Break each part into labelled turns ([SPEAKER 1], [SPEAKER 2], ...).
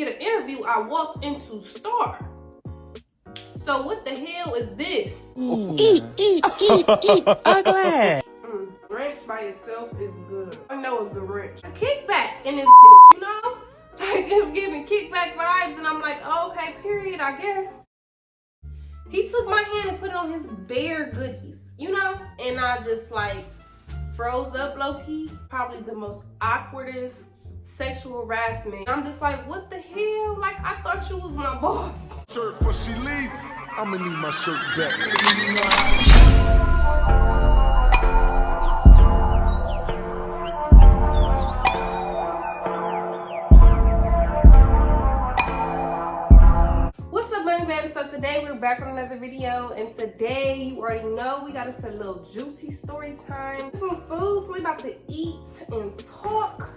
[SPEAKER 1] get an interview, I walked into Star. So what the hell is this?
[SPEAKER 2] Eat, ugly.
[SPEAKER 1] Ranch by itself is good. I know a good ranch. A kickback in this bitch, you know? Like, it's giving kickback vibes, and I'm like, oh, okay, period, I guess. He took my hand and put it on his bare goodies, you know? And I just, like, froze up low-key. Probably the most awkwardest sexual harassment. I'm just like, what the hell? Like, I thought you was my boss.
[SPEAKER 3] Shirt before she leave, I'ma need my shirt back.
[SPEAKER 1] What's up, Bundy baby? So today we're back on another video, and today you already know we got us a little juicy story time. Some food, so we about to eat and talk.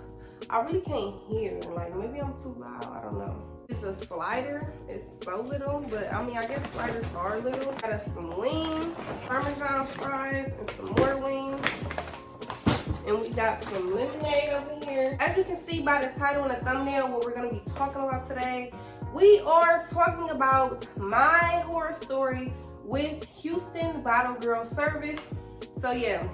[SPEAKER 1] I really can't hear, like maybe I'm too loud, I don't know. It's a slider, it's so little, but I mean I guess sliders are little. Got us some wings, Parmesan fries, and some more wings. And we got some lemonade over here. As you can see by the title and the thumbnail, what we're gonna be talking about today, we are talking about my horror story with Houston Bottle Girl Service. So yeah,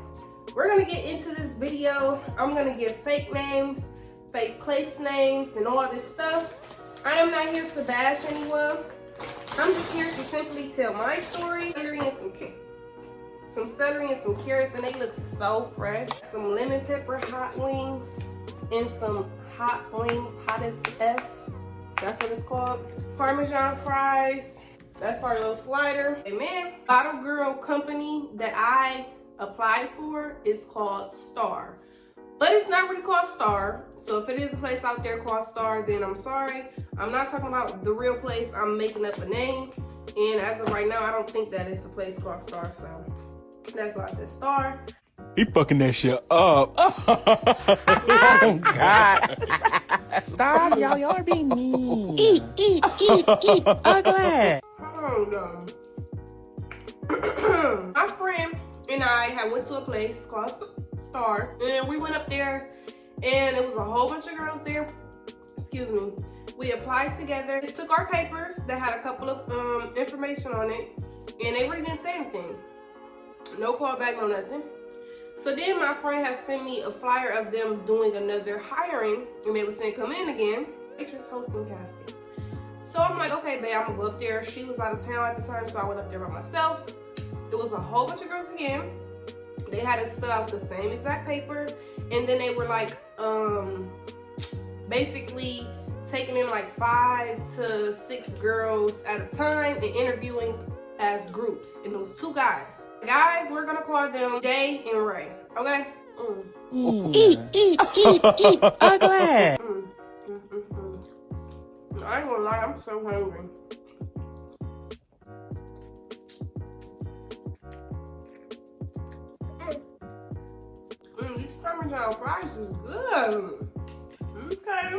[SPEAKER 1] we're gonna get into this video. I'm gonna give fake names, fake place names, and all this stuff. I am not here to bash anyone. I'm just here to simply tell my story. Some celery and some carrots, and they look so fresh. Some lemon pepper hot wings and some hot wings, hot as F. That's what it's called. Parmesan fries. That's our little slider. And man, Bottle Girl company that I applied for is called Star. But it's not really called Star. So if it is a place out there called Star, then I'm sorry. I'm not talking about the real place. I'm making up a name. And as of right now, I don't think that it's a place called Star. So that's why I said Star.
[SPEAKER 4] He fucking that shit up.
[SPEAKER 2] Oh, God. Stop, y'all. Y'all are being mean. Eat, ugly.
[SPEAKER 1] Hold on. My friend and I had went to a place called Star, and we went up there, and it was a whole bunch of girls there. Excuse me. We applied together. Just took our papers that had a couple of information on it, and they really didn't say anything. No callback, no nothing. So then my friend had sent me a flyer of them doing another hiring, and they were saying come in again. Waitress, hosting, casting. So I'm like, okay, babe, I'm gonna go up there. She was out of town at the time, so I went up there by myself. It was a whole bunch of girls again. They had us fill out the same exact paper, and then they were like, basically taking in like 5 to 6 girls at a time and interviewing as groups. And it was 2 guys. Guys, we're gonna call them Jay and Ray. Okay?
[SPEAKER 2] Eat, ugly.
[SPEAKER 1] I ain't gonna lie, I'm so hungry. These Parmesan fries is good. Okay.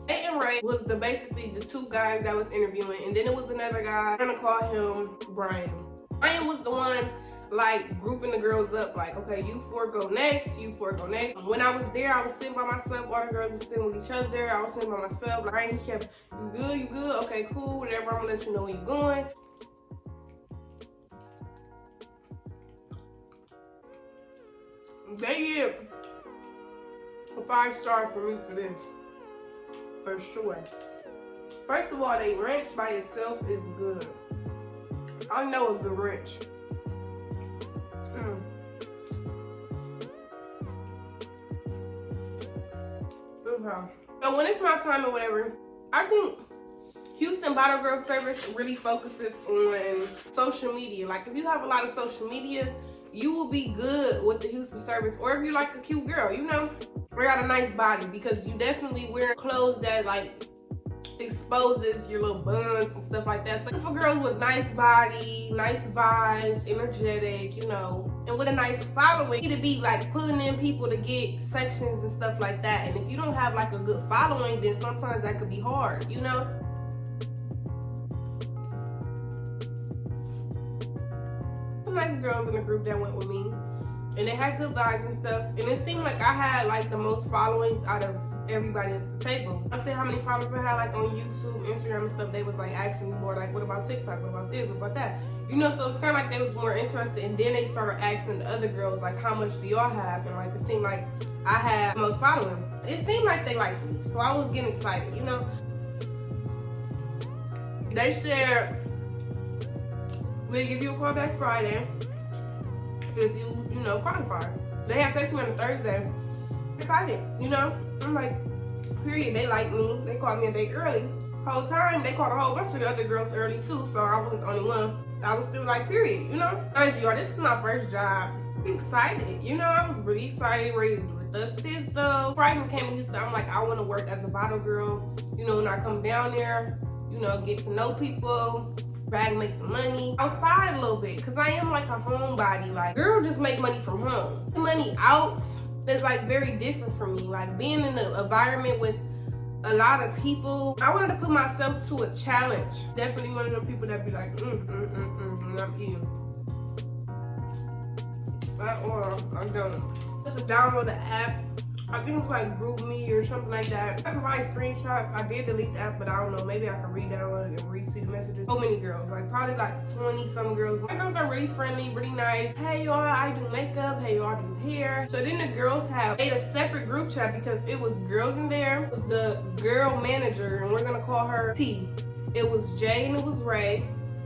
[SPEAKER 1] Jay and Ray was basically the 2 guys that was interviewing, and then it was another guy. I'm gonna call him Brian. Brian was the one like grouping the girls up, like, okay, you 4 go next, you 4 go next. When I was there, I was sitting by myself. All the girls were sitting with each other. I was sitting by myself. Like, Brian kept, you good, okay, cool, whatever. I'm gonna let you know where you're going. They get a 5-star for me for this. For sure. First of all, they ranch by itself is good. I know a good ranch. Okay. So when it's my time or whatever, I think Houston Bottle Girl Service really focuses on social media. Like if you have a lot of social media, you will be good with the Houston service. Or if you're like a cute girl, you know, or got a nice body, because you definitely wear clothes that like exposes your little buns and stuff like that. So for girls with nice body, nice vibes, energetic, you know, and with a nice following, you need to be like pulling in people to get sections and stuff like that. And if you don't have like a good following, then sometimes that could be hard, you know. Some nice girls in the group that went with me, and they had good vibes and stuff, and it seemed like I had like the most followings out of everybody at the table. I said how many followers I had like on YouTube, Instagram and stuff. They was like asking me more like, what about TikTok? What about this? What about that? You know, so it's kind of like they was more interested. And then they started asking the other girls like, how much do y'all have? And like it seemed like I had the most following. It seemed like they liked me, so I was getting excited, you know. They said we'll give you a call back Friday if you know, qualify. They had texted me on a Thursday. Excited, you know. I'm like, period. They like me. They called me a day early. Whole time they called a whole bunch of the other girls early too, so I wasn't the only one. I was still like, period, you know. Mind you, this is my first job. I'm excited, you know. I was really excited, ready to do the pistol. Before I even came to Houston, I'm like, I want to work as a bottle girl. You know, when I come down there, you know, get to know people. Try to make some money outside a little bit, because I am like a homebody. Like, girl just make money from home. Money out is like very different for me. Like being in an environment with a lot of people, I wanted to put myself to a challenge. Definitely one of them people that be like, and I'm eating. I'm done. Just to download the app. I think it was like Group Me or something like that. I can find screenshots. I did delete the app, but I don't know. Maybe I can re-download it and re-see the messages. So many girls, like probably like 20 some girls. My girls are really friendly, really nice. Hey y'all, I do makeup. Hey y'all, I do hair. So then the girls have made a separate group chat because it was girls in there. It was the girl manager, and we're gonna call her T. It was Jay and it was Ray.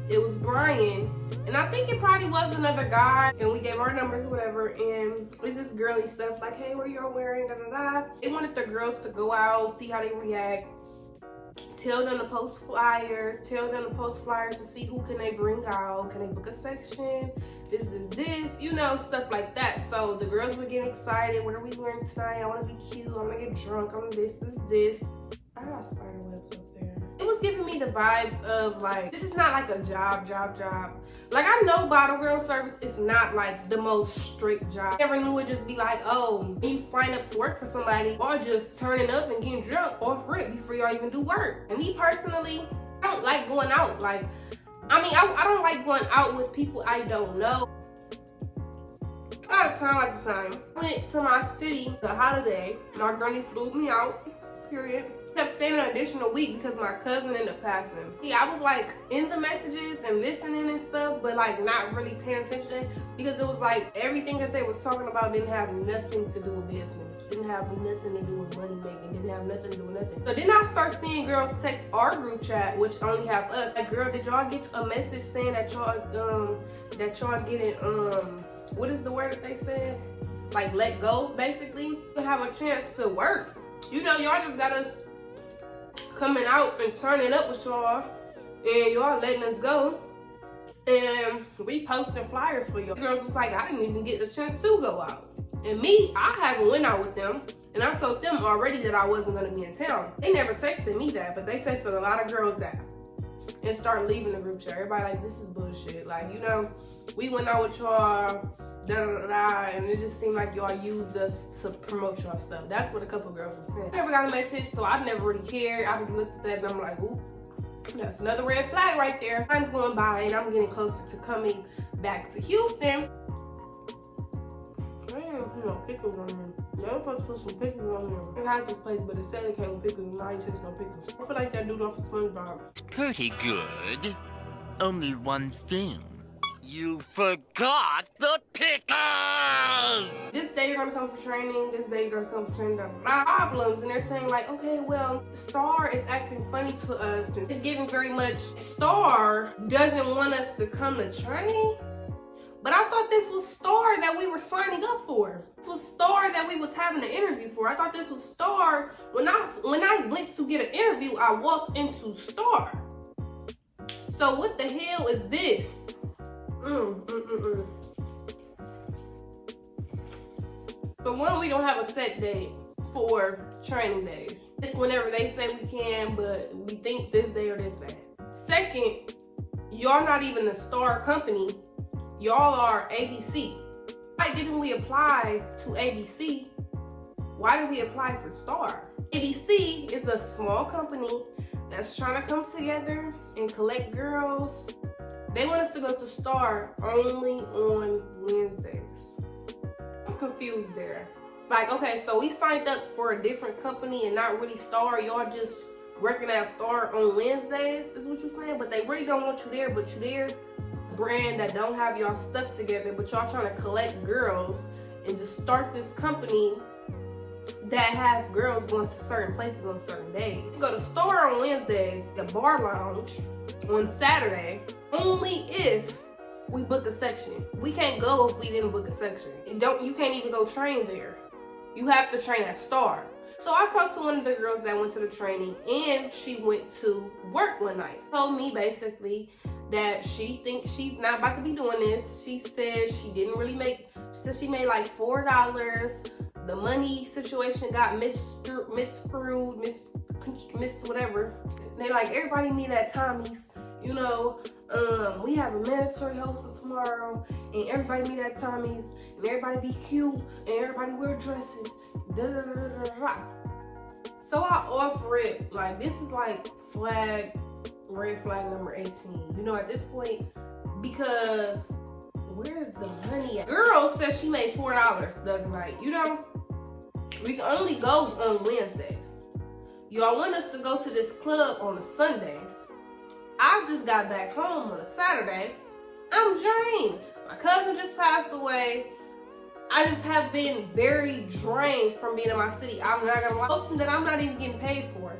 [SPEAKER 1] It was Brian, and I think it probably was another guy, and we gave our numbers, whatever, and it's just girly stuff like, hey, what are y'all wearing, da da da. They wanted the girls to go out, see how they react, tell them to post flyers to see who can they bring out, can they book a section, this, you know, stuff like that. So the girls were getting excited. What are we wearing tonight? I want to be cute, I'm gonna get drunk, I'm this. I got spider webs up there. It was giving me the vibes of like, this is not like a job. Like, I know bottle girl service is not like the most strict job. I never knew it just be like, oh, you sign up to work for somebody, or just turning up and getting drunk off rip before y'all even do work. And me personally, I don't like going out. Like, I mean, I don't like going out with people I don't know. Out of time at the time. I went to my city the holiday. My granny flew me out, period. I ended up staying an additional week because my cousin ended up passing. Yeah, I was like in the messages and listening and stuff, but like not really paying attention, because it was like everything that they was talking about didn't have nothing to do with business. Didn't have nothing to do with money making. Didn't have nothing to do with nothing. So then I start seeing girls text our group chat, which only have us. Like, girl, did y'all get a message saying that y'all getting what is the word that they said? Like, let go, basically. To have a chance to work. You know, y'all just got us coming out and turning up with y'all, and y'all letting us go, and we posting flyers for y'all. The girls was like, I didn't even get the chance to go out. And me, I haven't went out with them, and I told them already that I wasn't gonna be in town. They never texted me that, but they texted a lot of girls that and started leaving the group chat. Everybody like, this is bullshit. Like, you know, we went out with y'all, and it just seemed like y'all used us to promote y'all stuff. That's what a couple girls were saying. I never got a message, so I never really cared. I just looked at that and I'm like, ooh, that's another red flag right there. Time's going by and I'm getting closer to coming back to Houston. I didn't put no pickles on here. They're supposed to put some pickles on here. I had this place, but it said it came with pickles, and I ain't taste no pickles. I feel like that dude off of SpongeBob.
[SPEAKER 5] Pretty good. Only one thing. You forgot the pickles!
[SPEAKER 1] This day you're gonna come for training, this day you're gonna come for training, problems. And they're saying like, okay, well, Star is acting funny to us. And it's giving very much, Star doesn't want us to come to train. But I thought this was Star that we were signing up for. This was Star that we was having an interview for. I thought this was Star. When I went to get an interview, I walked into Star. So what the hell is this? For one, we don't have a set date for training days. It's whenever they say we can, but we think this day or this day. Second, y'all not even a Star company. Y'all are ABC. Why didn't we apply to ABC? Why did we apply for Star? ABC is a small company that's trying to come together and collect girls. They want us to go to Star only on Wednesdays. I'm confused there. Like, okay, so we signed up for a different company and not really Star. Y'all just working at Star on Wednesdays, is what you're saying. But they really don't want you there, but you there. Brand that don't have y'all stuff together, but y'all trying to collect girls and just start this company that have girls going to certain places on certain days. You go to Star on Wednesdays, the bar lounge on Saturday, only if we book a section. We can't go if we didn't book a section. You can't even go train there. You have to train at Star. So I talked to one of the girls that went to the training, and she went to work one night. Told me basically that she thinks she's not about to be doing this. She said she didn't really make, she said she made like $4. The money situation got miscrewed, whatever. They like, everybody meet at Tommy's, you know, we have a mandatory hosting tomorrow, and everybody meet at Tommy's, and everybody be cute, and everybody wear dresses, da da da da da da. So I offer it, like, this is like red flag number 18, you know, at this point, because where's the money at? Girl said she made $4 the other night, you know? We can only go on Wednesdays. Y'all want us to go to this club on a Sunday. I just got back home on a Saturday. I'm drained. My cousin just passed away. I just have been very drained from being in my city. I'm not gonna lie. Something that I'm not even getting paid for.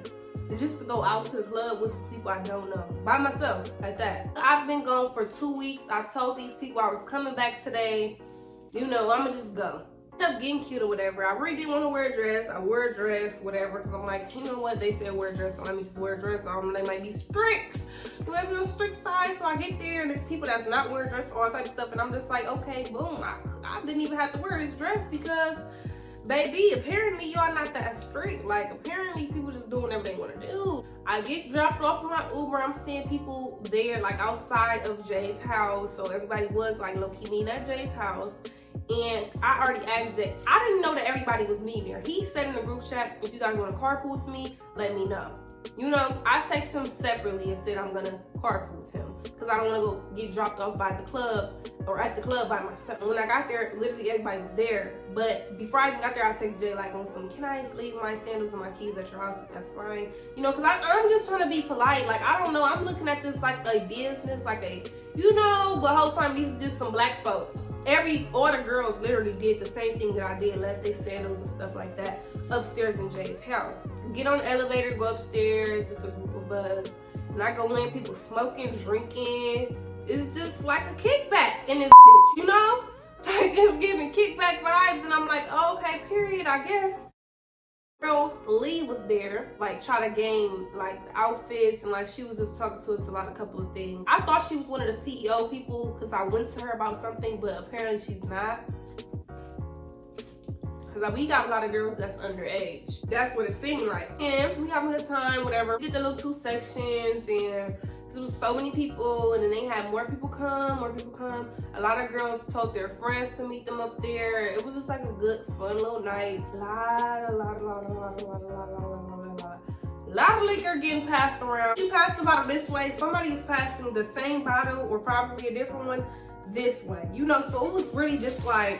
[SPEAKER 1] And just to go out to the club with some people I don't know. By myself, like that. I've been gone for 2 weeks. I told these people I was coming back today. You know, I'ma just go. Up getting cute or whatever. I really didn't want to wear a dress. I wore a dress, whatever, because I'm like, you know what, they said wear a dress, so let me just wear a dress. They might be strict. They might be on strict side. So I get there and there's people that's not wearing a dress, all type of stuff, and I'm just like, okay, boom. I didn't even have to wear this dress because, baby, apparently y'all not that strict. Like, apparently people just doing whatever they want to do. I get dropped off in my Uber. I'm seeing people there, like, outside of Jay's house. So everybody was like low-key meeting at Jay's house. And I already asked Jay. I didn't know that everybody was meeting there. He said in the group chat, if you guys want to carpool with me, let me know. You know, I text him separately and said I'm going to carpool with him because I don't want to go get dropped off by the club or at the club by myself. When I got there, literally everybody was there. But before I even got there, I texted Jay like on some, can I leave my sandals and my keys at your house? That's fine. You know, because I'm just trying to be polite. Like, I don't know. I'm looking at this like a business, like a, you know, the whole time these are just some black folks. All the girls literally did the same thing that I did, left their sandals and stuff like that upstairs in Jay's house. Get on the elevator, go upstairs, it's a group of us. And I go in, people smoking, drinking. It's just like a kickback in this bitch, you know? Like, it's giving kickback vibes, and I'm like, oh, okay, period, I guess. Girl, Lee was there, like, trying to gain, like, outfits, and, like, she was just talking to us about a couple of things. I thought she was one of the CEO people, because I went to her about something, but apparently she's not. Because, like, we got a lot of girls that's underage. That's what it seemed like. And we having a good time, whatever. We did the little 2 sections, and there was so many people, and then they had more people come. A lot of girls told their friends to meet them up there. It was just like a good, fun little night. Lot of liquor getting passed around. You passed the bottle this way, somebody's passing the same bottle or probably a different one this way. You know, so it was really just like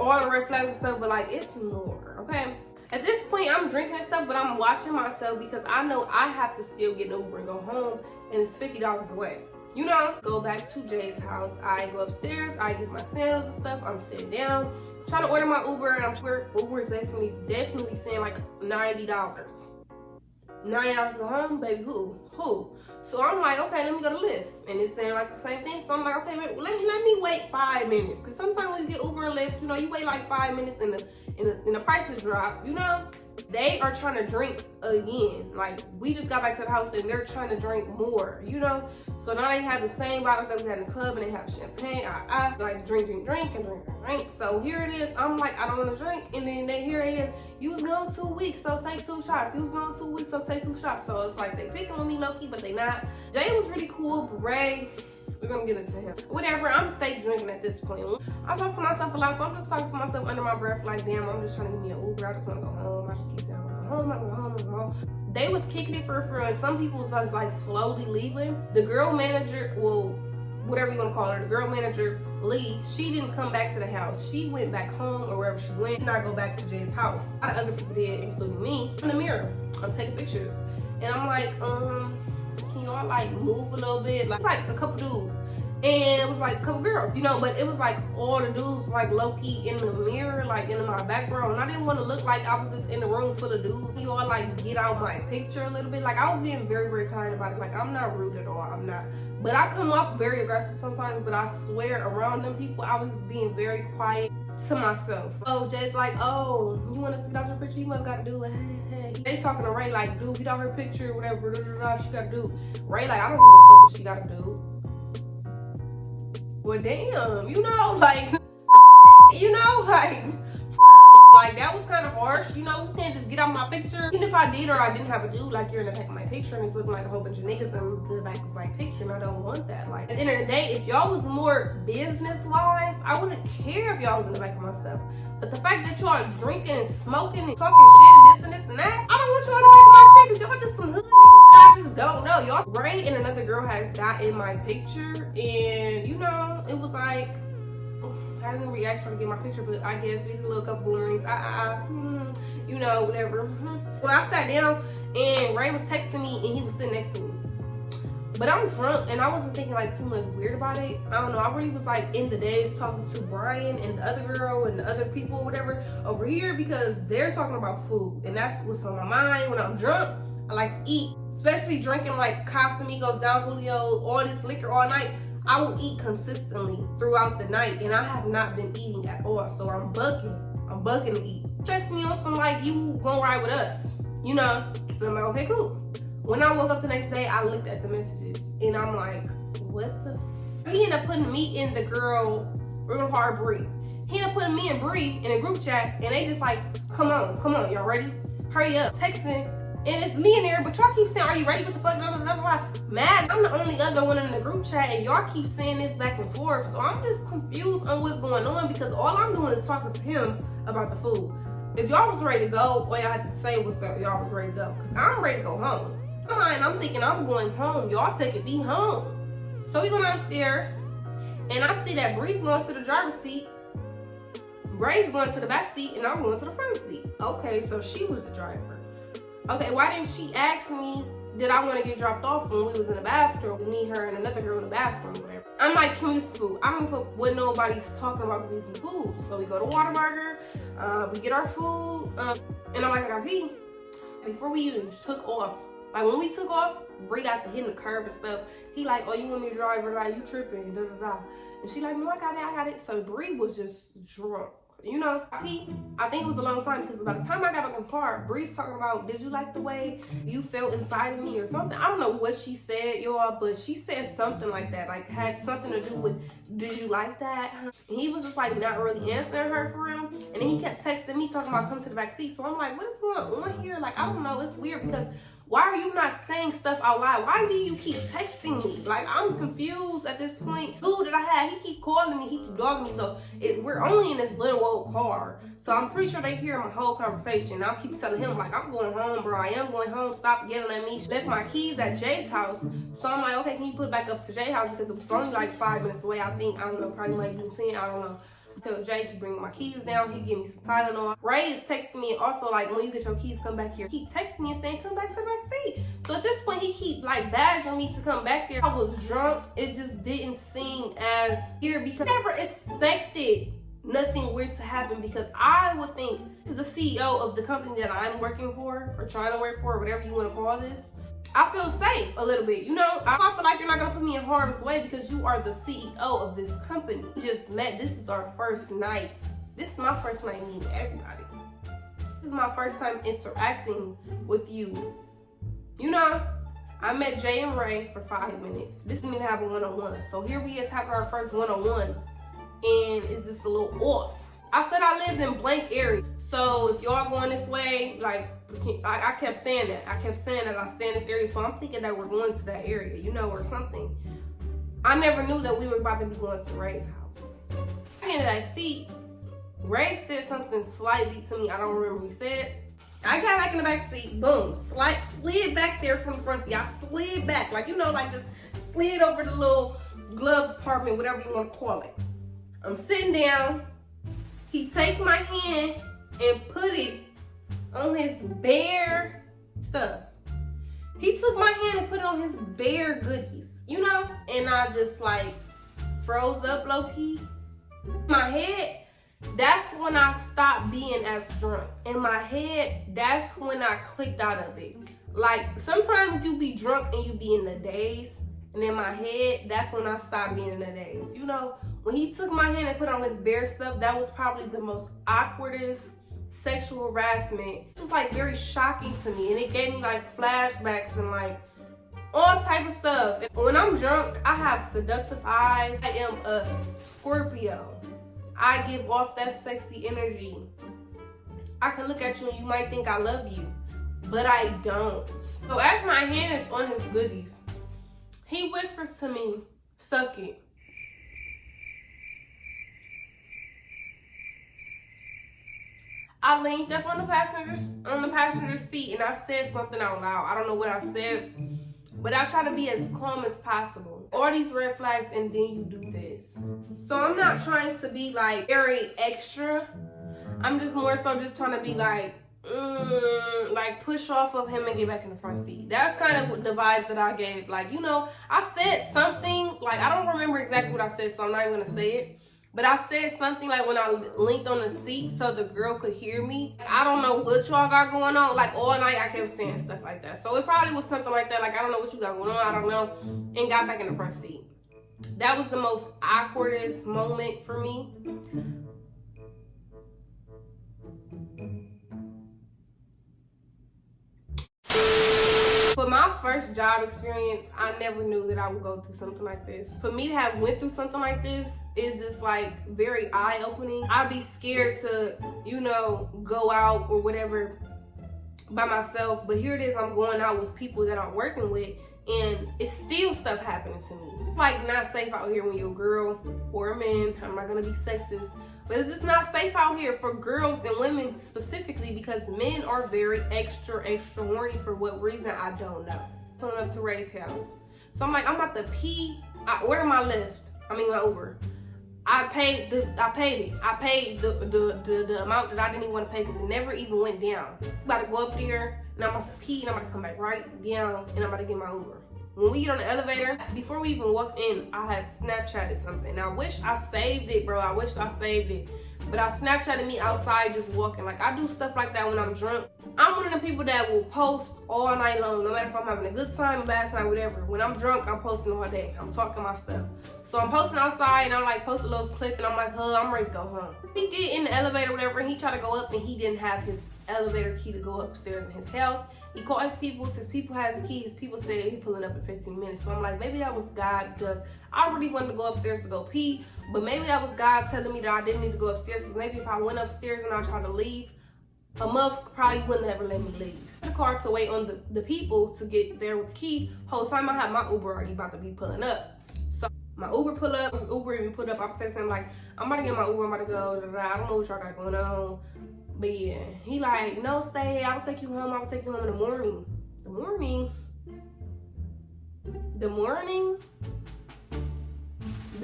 [SPEAKER 1] all the red flags and stuff, but like it's more, okay? At this point, I'm drinking and stuff, but I'm watching myself because I know I have to still get an Uber and go home, and it's $50 away. You know? Go back to Jay's house. I go upstairs. I get my sandals and stuff. I'm sitting down. I'm trying to order my Uber, and I'm sure Uber is definitely saying like $90. $90 to go home? Baby, who? So I'm like, okay, let me go to Lyft. And it's saying like the same thing. So I'm like, okay, let me wait 5 minutes. Because sometimes when you get Uber and Lyft, you know, you wait like 5 minutes and the prices drop, you know? They are trying to drink again. Like, we just got back to the house and they're trying to drink more, you know? So now they have the same bottles that we had in the club, and they have champagne. I like drink. So here it is. I'm like, I don't want to drink. And then here it is. You was gone 2 weeks, so take 2 shots. You was gone 2 weeks, so take 2 shots. So it's like they picking on me low-key, but they not. Jay was really cool, but Ray, we're gonna get into him. Whatever, I'm fake drinking at this point. I talk to myself a lot, so I'm just talking to myself under my breath like, damn, I'm just trying to get me an Uber. I just want to go home. I just keep saying, I'm gonna go home. They was kicking it for and some people was like slowly leaving. The girl manager, well, whatever you want to call her, the girl manager leave. She didn't come back to the house. She went back home or wherever she went. Did not go back to Jay's house. A lot of other people did, including me. In the mirror, I'm taking pictures. And I'm like, can y'all like move a little bit? Like a couple dudes. And it was like a couple girls, you know, but it was like all the dudes like low-key in the mirror, like in my background. And I didn't want to look like I was just in a room full of dudes. You all like get out my picture a little bit. Like I was being very, very kind about it. Like I'm not rude at all, I'm not. But I come off very aggressive sometimes, but I swear around them people, I was just being very quiet to myself. So Jay's like, oh, you want us to get out your picture? You must gotta do it. Hey. They talking to Ray like, dude, get out her picture, whatever, she gotta do. Ray like, I don't give a fuck what she gotta do. Well, damn, you know, like, like that was kind of harsh, you know. You can't just get out my picture. Even if I did or I didn't have a dude, like you're in the back of my picture and it's looking like a whole bunch of niggas in the back of my picture, and I don't want that. Like, at the end of the day, if y'all was more business-wise, I wouldn't care if y'all was in the back of my stuff. But the fact that y'all drinking and smoking and talking shit and this and that, I don't want y'all in the back of my shit because y'all just some hood niggas that I just don't know. Y'all, Ray and another girl has got in my picture, and you know, it was like, I didn't really ask her to get my picture, but I guess we did a little couple boomerangs. You know, whatever. Well, I sat down and Ray was texting me and he was sitting next to me. But I'm drunk and I wasn't thinking like too much weird about it. I don't know. I really was like in the days talking to Brian and the other girl and the other people, whatever, over here because they're talking about food. And that's what's on my mind. When I'm drunk, I like to eat. Especially drinking like Casamigos, Don Julio, all this liquor all night. I will eat consistently throughout the night, and I have not been eating at all. So I'm bucking to eat. Text me on some like, you gonna ride with us, you know? And I'm like, okay, cool. When I woke up the next day, I looked at the messages, and I'm like, what the f? He ended up putting me in the girl, we're gonna call her Bree. He ended up putting me and Bree in a group chat, and they just like, come on, y'all ready? Hurry up, texting. And it's me in there, but y'all keep saying, are you ready? What the fuck? Blah, blah, blah, blah. Mad, I'm the only other one in the group chat, and y'all keep saying this back and forth. So I'm just confused on what's going on because all I'm doing is talking to him about the food. If y'all was ready to go, all y'all had to say was that y'all was ready to go. Because I'm ready to go home. I'm thinking I'm going home. Y'all taking me home. So we go downstairs, and I see that Bree's going to the driver's seat. Bray's going to the back seat, and I'm going to the front seat. Okay, so she was the driver. Okay, why didn't she ask me did I want to get dropped off when we was in the bathroom with me, her, and another girl in the bathroom or whatever? I'm like, can we get some food? I don't know what nobody's talking about, getting some food. So we go to Whataburger, we get our food, and I'm like, I gotta pee. Before we even took off, like when we took off, Bree got to hitting the curb and stuff. He like, oh, you want me to drive? Or like, you tripping, da da da. And she like, no, I got it. So Bree was just drunk. You know, I think it was a long time because by the time I got back in the car, Bree's talking about, did you like the way you felt inside of me or something? I don't know what she said, y'all, but she said something like that, like had something to do with, did you like that? And he was just like not really answering her for real. And then he kept texting me talking about come to the back seat. So I'm like, what is going on here? Like, I don't know. It's weird because why are you not saying stuff out loud? Why do you keep texting me? Like, I'm confused at this point. Dude that I had, he keep calling me, he keep dogging me. So we're only in this little old car. So I'm pretty sure they hear my whole conversation. I'll keep telling him, like, I'm going home, bro. I am going home. Stop yelling at me. She left my keys at Jay's house. So I'm like, okay, can you put it back up to Jay's house? Because it was only like 5 minutes away, I think. I don't know, probably might be 10, I don't know. Tell Jay he bring my keys down, he give me some Tylenol. Ray is texting me also like, when you get your keys, come back here. He texting me and saying, come back to the back seat. So at this point, he keep like badgering me to come back there. I was drunk. It just didn't seem as weird because I never expected nothing weird to happen because I would think this is the CEO of the company that I'm working for or trying to work for, or whatever you want to call this. I feel safe a little bit, you know? I feel like you're not gonna put me in harm's way because you are the CEO of this company. We just met, this is our first night. This is my first night meeting everybody. This is my first time interacting with you. You know, I met Jay and Ray for 5 minutes. This didn't even have a one-on-one. So here we is having our first one-on-one and it's just a little off. I said I lived in blank area. So if y'all going this way, like, I kept saying that. I kept saying that I stay in this area. So I'm thinking that we're going to that area, you know, or something. I never knew that we were about to be going to Ray's house. I ended that seat. Ray said something slightly to me. I don't remember what he said. I got back in the back seat. Boom. Slid back there from the front seat. I slid back. Like, you know, like just slid over the little glove compartment, whatever you want to call it. I'm sitting down. He take my hand and put it on his bare stuff. He took my hand and put it on his bare goodies, you know? And I just like froze up low-key. My head, that's when I stopped being as drunk. In my head, that's when I clicked out of it. Like, sometimes you be drunk and you be in the daze. And in my head, that's when I stopped being in the daze. You know, when he took my hand and put on his bare stuff, that was probably the most awkwardest sexual harassment. It was like very shocking to me. And it gave me like flashbacks and like all type of stuff. When I'm drunk, I have seductive eyes. I am a Scorpio. I give off that sexy energy. I can look at you and you might think I love you, but I don't. So as my hand is on his goodies, he whispers to me, suck it. I leaned up on the passenger seat and I said something out loud. I don't know what I said, but I try to be as calm as possible. All these red flags and then you do this. So I'm not trying to be like very extra. I'm just more so just trying to be like push off of him and get back in the front seat. That's kind of the vibes that I gave. Like, you know, I said something, like I don't remember exactly what I said, so I'm not even gonna say it. But I said something like when I leaned on the seat so the girl could hear me. I don't know what y'all got going on. Like all night I kept saying stuff like that. So it probably was something like that. Like, I don't know what you got going on. I don't know. And got back in the front seat. That was the most awkwardest moment for me. For my first job experience, I never knew that I would go through something like this. For me to have went through something like this is just like very eye-opening. I'd be scared to, you know, go out or whatever by myself. But here it is, I'm going out with people that I'm working with and it's still stuff happening to me. It's like not safe out here when you're a girl or a man. I'm not gonna be sexist. But it's just not safe out here for girls and women specifically because men are very extra horny for what reason, I don't know. Pulling up to Ray's house. So I'm like, I'm about to pee. I ordered my my Uber. I paid it. I paid the amount that I didn't even want to pay because it never even went down. I'm about to go up there and I'm about to pee and I'm about to come back right down and I'm about to get my Uber. When we get on the elevator, before we even walked in, I had Snapchatted something. I wish I saved it, bro. I wish I saved it. But I Snapchatted me outside just walking. Like, I do stuff like that when I'm drunk. I'm one of the people that will post all night long, no matter if I'm having a good time, a bad time, whatever. When I'm drunk, I'm posting all day. I'm talking my stuff. So I'm posting outside and I'm like, post a little clip and I'm like, I'm ready to go home. He get in the elevator, whatever, and he tried to go up and he didn't have his elevator key to go upstairs in his house. He called his people had his key. His people said he pulling up in 15 minutes. So I'm like, maybe that was God because I really wanted to go upstairs to go pee. But maybe that was God telling me that I didn't need to go upstairs because maybe if I went upstairs and I tried to leave, a month probably wouldn't ever let me leave. The car to wait on the people to get there with the key. Whole time I had my Uber already about to be pulling up. So my Uber pull up, Uber even put up. I was texting him like, I'm about to get my Uber, I'm about to go. I don't know what y'all got going on. But yeah, he like, no, stay. I will take you home. I will take you home in the morning. The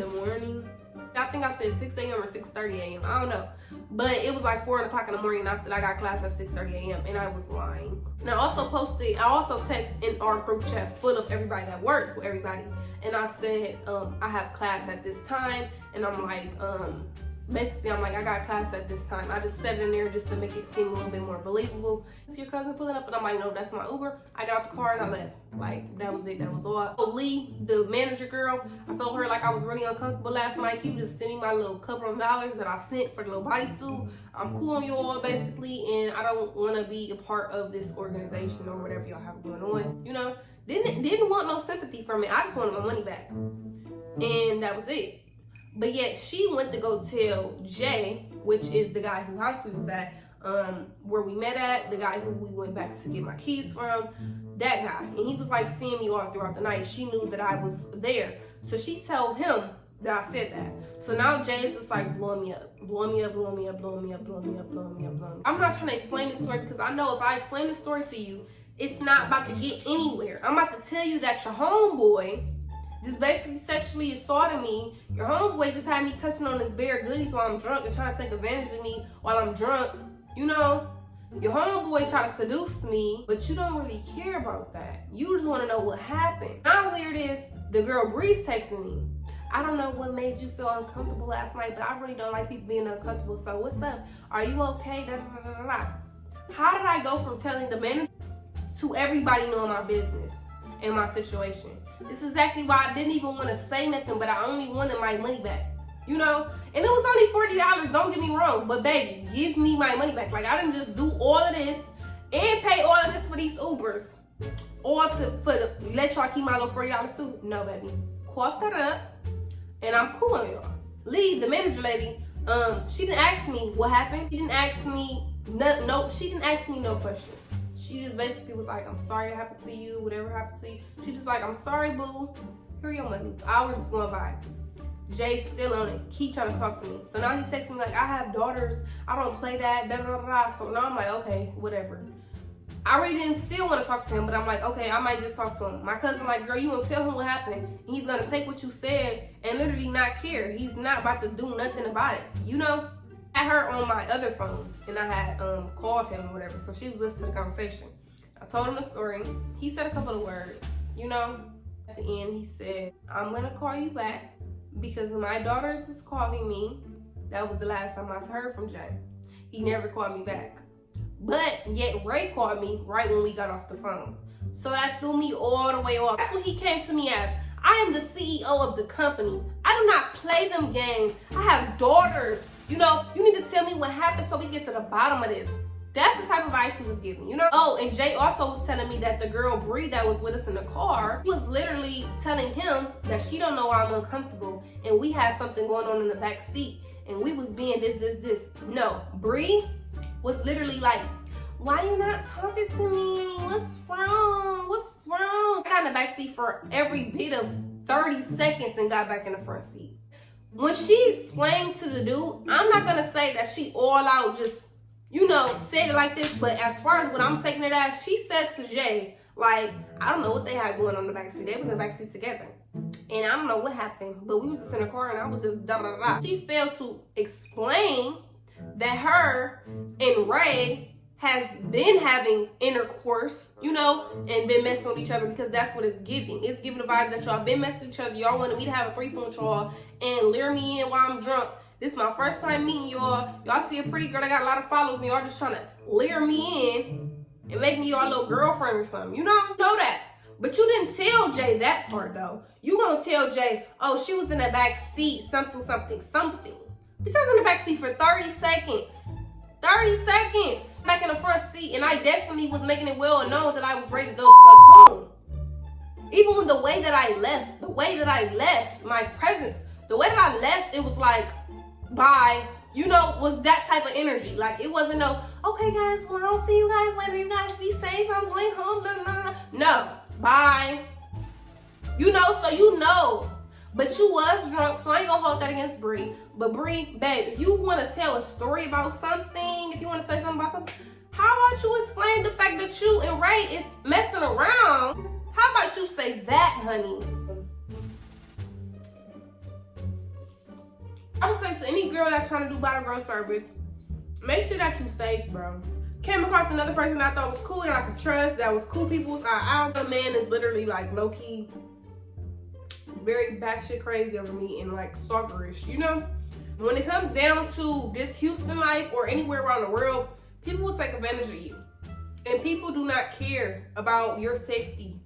[SPEAKER 1] morning. I think I said 6 a.m. or 6:30 a.m. I don't know. But it was like 4 o'clock in the morning and I said I got class at 6:30 a.m. and I was lying. And I also text in our group chat full of everybody that works with everybody. And I said, I have class at this time. And I'm like, basically, I'm like, I got class at this time. I just said it in there just to make it seem a little bit more believable. It's your cousin pulling up, and I'm like, no, that's my Uber. I got out the car and I left. Like, that was it. That was all. So Lee, the manager girl, I told her like I was really uncomfortable last night. Can you just send me my little couple of dollars that I sent for the little bodysuit? I'm cool on you all basically, and I don't want to be a part of this organization or whatever y'all have going on. You know, didn't want no sympathy from it. I just wanted my money back, and that was it. But yet she went to go tell Jay, which is the guy whose house we was at, where we met at, the guy who we went back to get my keys from, that guy. And he was like seeing me all throughout the night. She knew that I was there. So she told him that I said that. So now Jay is just like blowing me up. I'm not trying to explain the story because I know if I explain the story to you, it's not about to get anywhere. I'm about to tell you that your homeboy just basically sexually assaulting me. Your homeboy just had me touching on his bare goodies while I'm drunk and trying to take advantage of me while I'm drunk. You know, your homeboy tried to seduce me, but you don't really care about that. You just want to know what happened. Now here it is, the girl Bree's texting me. I don't know what made you feel uncomfortable last night, but I really don't like people being uncomfortable. So what's up? Are you okay? Da, da, da, da, da. How did I go from telling the manager to everybody knowing my business and my situation? This is exactly why I didn't even want to say nothing, but I only wanted my money back. You know? And it was only $40, don't get me wrong. But baby, give me my money back. Like, I didn't just do all of this and pay all of this for these Ubers. Or let y'all keep my little $40 too. No, baby. Cough that up. And I'm cool on y'all. Leave the manager lady. She didn't ask me what happened. She didn't ask me she didn't ask me no questions. She just basically was like, I'm sorry it happened to you, whatever happened to you. She just like, I'm sorry, boo. Here your money. Hours is going by. Jay's still on it. Keep trying to talk to me. So now he's texting me like, I have daughters. I don't play that. Da, da, da, da. So now I'm like, okay, whatever. I really didn't still want to talk to him, but I'm like, okay, I might just talk to him. My cousin like, girl, you gonna tell him what happened. He's gonna take what you said and literally not care. He's not about to do nothing about it. You know? I had her on my other phone and I had called him or whatever. So she was listening to the conversation. I told him the story. He said a couple of words, you know? At the end, he said, I'm gonna call you back because my daughters is calling me. That was the last time I heard from Jay. He never called me back. But yet Ray called me right when we got off the phone. So that threw me all the way off. That's what he came to me as. I am the CEO of the company. I do not play them games. I have daughters. You know, you need to tell me what happened so we get to the bottom of this. That's the type of advice he was giving, you know? Oh, and Jay also was telling me that the girl Bree that was with us in the car was literally telling him that she don't know why I'm uncomfortable and we had something going on in the back seat and we was being this. No, Bree was literally like, why you not talking to me? What's wrong? What's wrong? I got in the back seat for every bit of 30 seconds and got back in the front seat. When she explained to the dude, I'm not gonna say that she all out just, you know, said it like this, but as far as what I'm taking it as, she said to Jay, like, I don't know what they had going on in the back seat. They was in the back seat together. And I don't know what happened, but we was just in the car and I was just da da da. She failed to explain that her and Ray has been having intercourse, you know, and been messing with each other because that's what it's giving. It's giving the vibes that y'all been messing with each other. Y'all wanted me to have a threesome with y'all and lure me in while I'm drunk. This is my first time meeting y'all. Y'all see a pretty girl that got a lot of followers and y'all just trying to lure me in and make me your little girlfriend or something. You know that. But you didn't tell Jay that part though. You gonna tell Jay, oh, she was in the back seat, something. But she was in the back seat for 30 seconds. 30 seconds. Back in the front seat, and I definitely was making it well known that I was ready to go the fuck home. Even with the way that I left, my presence, the way that I left, it was like, bye. You know, was that type of energy. Like, it wasn't no, okay guys, well, I'll see you guys later. You guys be safe. I'm going home. No, bye. You know, so you know. But you was drunk, so I ain't gonna hold that against Bree. But Bree, babe, if you want to tell a story about something, if you want to say something about something, how about you explain the fact that you and Ray is messing around? How about you say that, honey? I would say to any girl that's trying to do bottle girl service, make sure that you safe, bro. Came across another person that I thought was cool and I could trust, that was cool people's. Our man is literally like low-key very batshit crazy over me and like stalkerish, you know? When it comes down to this Houston life or anywhere around the world, people will take advantage of you. And people do not care about your safety.